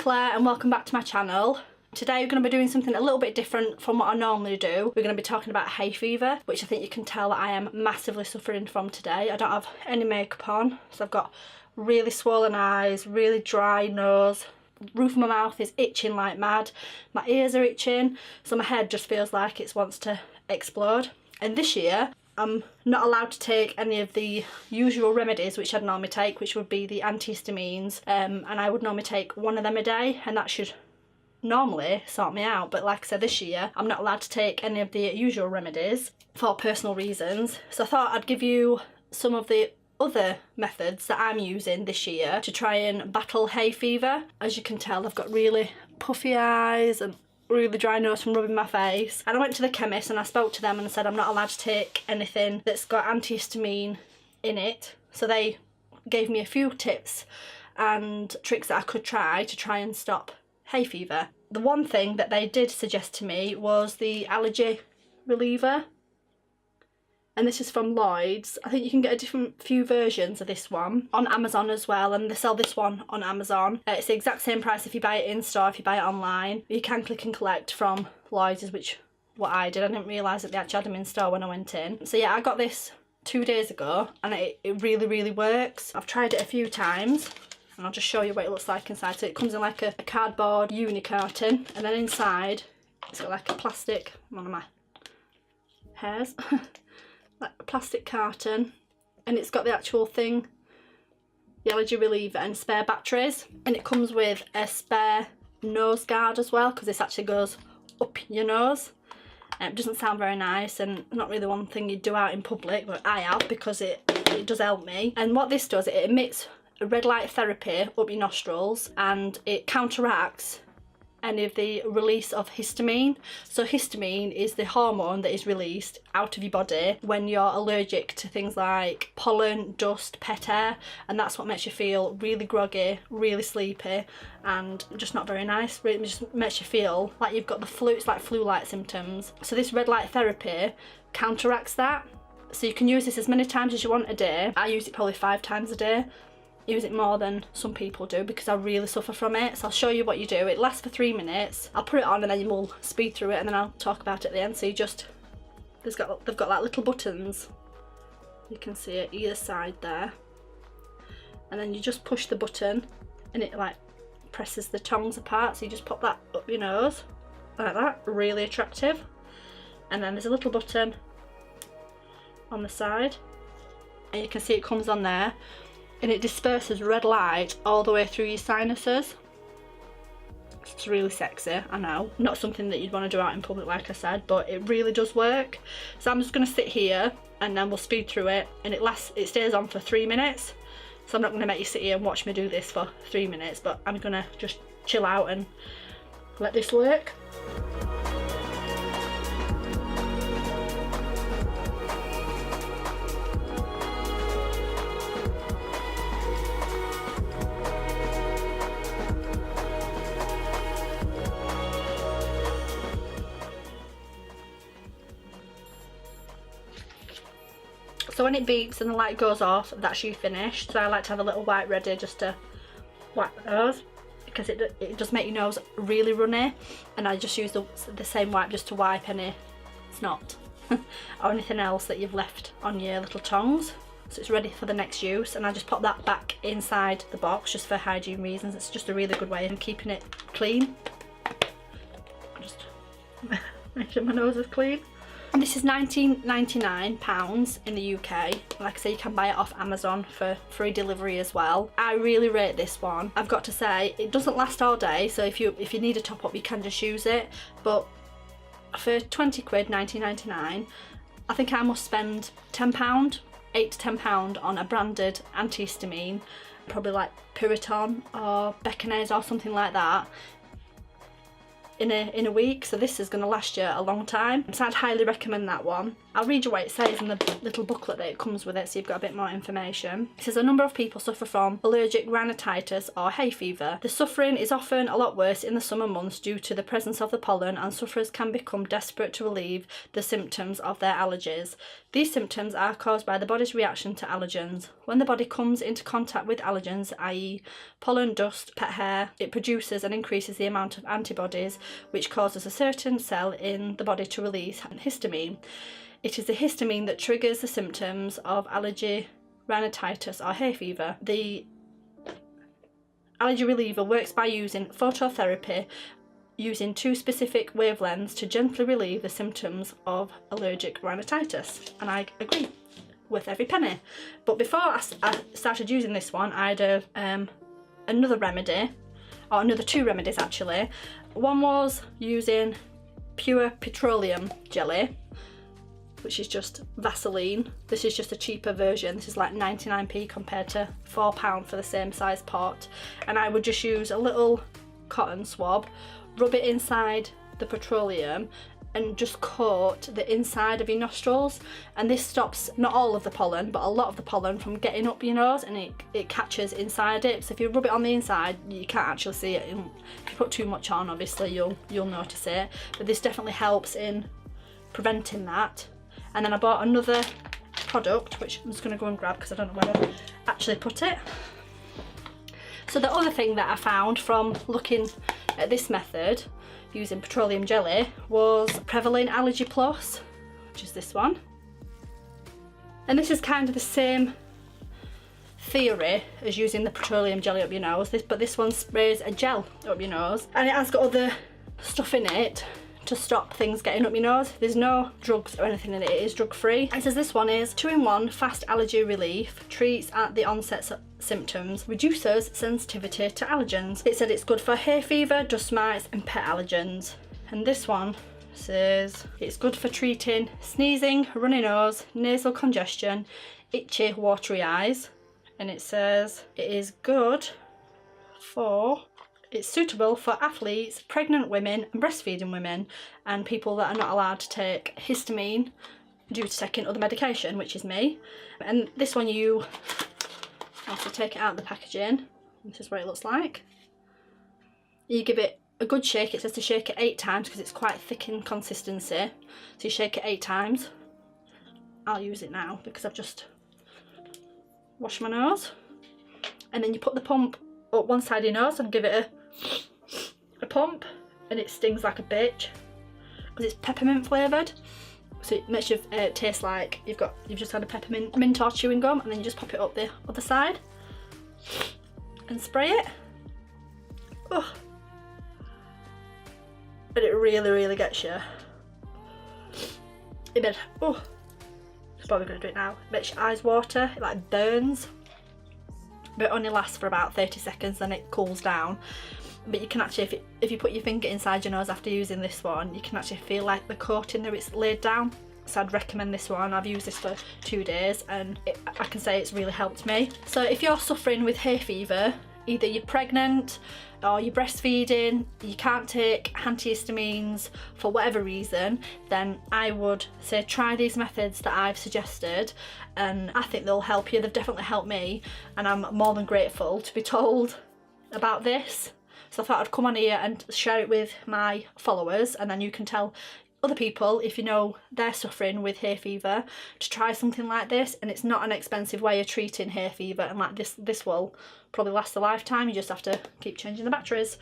Claire and welcome back to my channel. Today we're going to be doing something a little bit different from what I normally do. We're going to be talking about hay fever, which I think you can tell that I am massively suffering from today. I don't have any makeup on, so I've got really swollen eyes, really dry nose, roof of my mouth is itching like mad, my ears are itching, so my head just feels like it wants to explode. And this year I'm not allowed to take any of the usual remedies which I'd normally take, which would be the antihistamines, and I would normally take one of them a day, and that should normally sort me out. But like I said, this year I'm not allowed to take any of the usual remedies for personal reasons. So I thought I'd give you some of the other methods that I'm using this year to try and battle hay fever. As you can tell, I've got really puffy eyes and really dry nose from rubbing my face, and I went to the chemist and I spoke to them and I said I'm not allowed to take anything that's got antihistamine in it. So they gave me a few tips and tricks that I could try to try and stop hay fever. The one thing that they did suggest to me was the allergy reliever, and this is from Lloyds. I think you can get a few versions of this one on Amazon as well, and they sell this one on Amazon. It's the exact same price if you buy it in store, if you buy it online. You can click and collect from Lloyds, which what I did. I didn't realise that they actually had them in store when I went in. So yeah, I got this 2 days ago and it really works. I've tried it a few times and I'll just show you what it looks like inside. So it comes in like a cardboard uni carton, and then inside it's got like a plastic, one of my hairs, like a plastic carton, and it's got the actual thing, the allergy reliever and spare batteries, and it comes with a spare nose guard as well, because this actually goes up your nose. It doesn't sound very nice and not really one thing you do out in public, but I have because it does help me. And what this does, it emits a red light therapy up your nostrils, and it counteracts any of the release of histamine. So histamine is the hormone that is released out of your body when you're allergic to things like pollen, dust, pet air, and that's what makes you feel really groggy, really sleepy, and just not very nice. It just makes you feel like you've got the flu. It's like flu-like symptoms. So this red light therapy counteracts that. So you can use this as many times as you want a day. I use it probably 5 times a day. Use it more than some people do because I really suffer from it. So I'll show you what you do. It lasts for 3 minutes. I'll put it on and then we'll speed through it, and then I'll talk about it at the end. So you just, they've got like little buttons, you can see it either side there, and then you just push the button and it like presses the tongues apart. So you just pop that up your nose like that, really attractive. And then there's a little button on the side, and you can see it comes on there, and it disperses red light all the way through your sinuses. It's really sexy, I know. Not something that you'd want to do out in public, like I said, but it really does work. So I'm just going to sit here and then we'll speed through it, and it stays on for 3 minutes. So I'm not going to make you sit here and watch me do this for 3 minutes, but I'm going to just chill out and let this work. So when it beeps and the light goes off, that's you finished. So I like to have a little wipe ready just to wipe the nose, because it does make your nose really runny, and I just use the same wipe just to wipe any snot or anything else that you've left on your little tongues. So it's ready for the next use, and I just pop that back inside the box just for hygiene reasons. It's just a really good way of keeping it clean. Just make sure my nose is clean. And this is £19.99 in the UK. Like I say, you can buy it off Amazon for free delivery as well. I really rate this one. I've got to say, it doesn't last all day, so if you need a top up, you can just use it. But for 20 quid, £19.99, I think I must spend £10, £8 to £10 on a branded antihistamine, probably like Puriton or Beckinase or something like that. in a week, so this is going to last you a long time, so I'd highly recommend that one. I'll read you what it says in the little booklet that it comes with it, so you've got a bit more information. It says a number of people suffer from allergic rhinitis or hay fever. The suffering is often a lot worse in the summer months due to the presence of the pollen, and sufferers can become desperate to relieve the symptoms of their allergies. These symptoms are caused by the body's reaction to allergens. When the body comes into contact with allergens, i.e. pollen, dust, pet hair, it produces and increases the amount of antibodies, which causes a certain cell in the body to release histamine. It is the histamine that triggers the symptoms of allergy, rhinitis or hay fever. The allergy reliever works by using phototherapy, using 2 specific wavelengths to gently relieve the symptoms of allergic rhinitis. And I agree, worth every penny. But before I started using this one, I had another remedy, or another 2 remedies actually. One was using pure petroleum jelly, which is just Vaseline. This is just a cheaper version. This is like 99p compared to £4 for the same size pot. And I would just use a little cotton swab, rub it inside the petroleum and just coat the inside of your nostrils, and this stops not all of the pollen but a lot of the pollen from getting up your nose, and it catches inside it. So if you rub it on the inside, you can't actually see it. If you put too much on, obviously you'll notice it, but this definitely helps in preventing that. And then I bought another product, which I'm just going to go and grab because I don't know where to actually put it. So the other thing that I found from looking at this method using petroleum jelly was Prevalin Allergy Plus, which is this one. And this is kind of the same theory as using the petroleum jelly up your nose, but this one sprays a gel up your nose, and it has got other stuff in it to stop things getting up your nose. There's no drugs or anything in it, it is drug free. It says this one is 2-in-1 fast allergy relief, treats at the onset symptoms, reduces sensitivity to allergens. It said it's good for hay fever, dust mites and pet allergens. And this one says it's good for treating sneezing, runny nose, nasal congestion, itchy, watery eyes. And it says it is good for It's suitable for athletes, pregnant women and breastfeeding women, and people that are not allowed to take histamine due to taking other medication, which is me. And this one you have to take it out of the packaging. This is what it looks like. You give it a good shake. It says to shake it 8 times because it's quite thick in consistency. So you shake it 8 times. I'll use it now because I've just washed my nose. And then you put the pump up one side of your nose and give it a pump, and it stings like a bitch because it's peppermint flavoured, so it makes you taste like you've just had a peppermint mint or chewing gum, and then you just pop it up the other side and spray it. Oh. And it really gets you. I'm probably going to do it now. It makes your eyes water, it like burns. But it only lasts for about 30 seconds, then it cools down. But you can actually, if you put your finger inside your nose after using this one, you can actually feel like the coating there, it's laid down. So I'd recommend this one. I've used this for 2 days and I can say it's really helped me. So if you're suffering with hay fever, either you're pregnant or you're breastfeeding, you can't take antihistamines for whatever reason, then I would say try these methods that I've suggested, and I think they'll help you. They've definitely helped me, and I'm more than grateful to be told about this. So I thought I'd come on here and share it with my followers, and then you can tell other people, if you know they're suffering with hay fever, to try something like this. And it's not an expensive way of treating hay fever, and like this will probably last a lifetime. You just have to keep changing the batteries.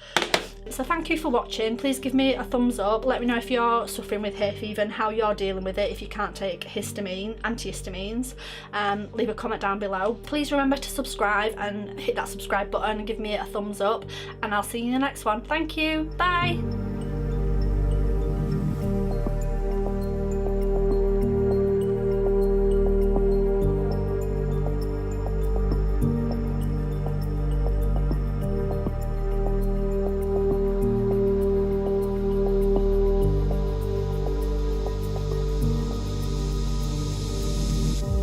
So thank you for watching. Please give me a thumbs up. Let me know if you're suffering with hay fever and how you're dealing with it if you can't take antihistamines. Leave a comment down below. Please remember to subscribe and hit that subscribe button and give me a thumbs up, and I'll see you in the next one. Thank you, bye.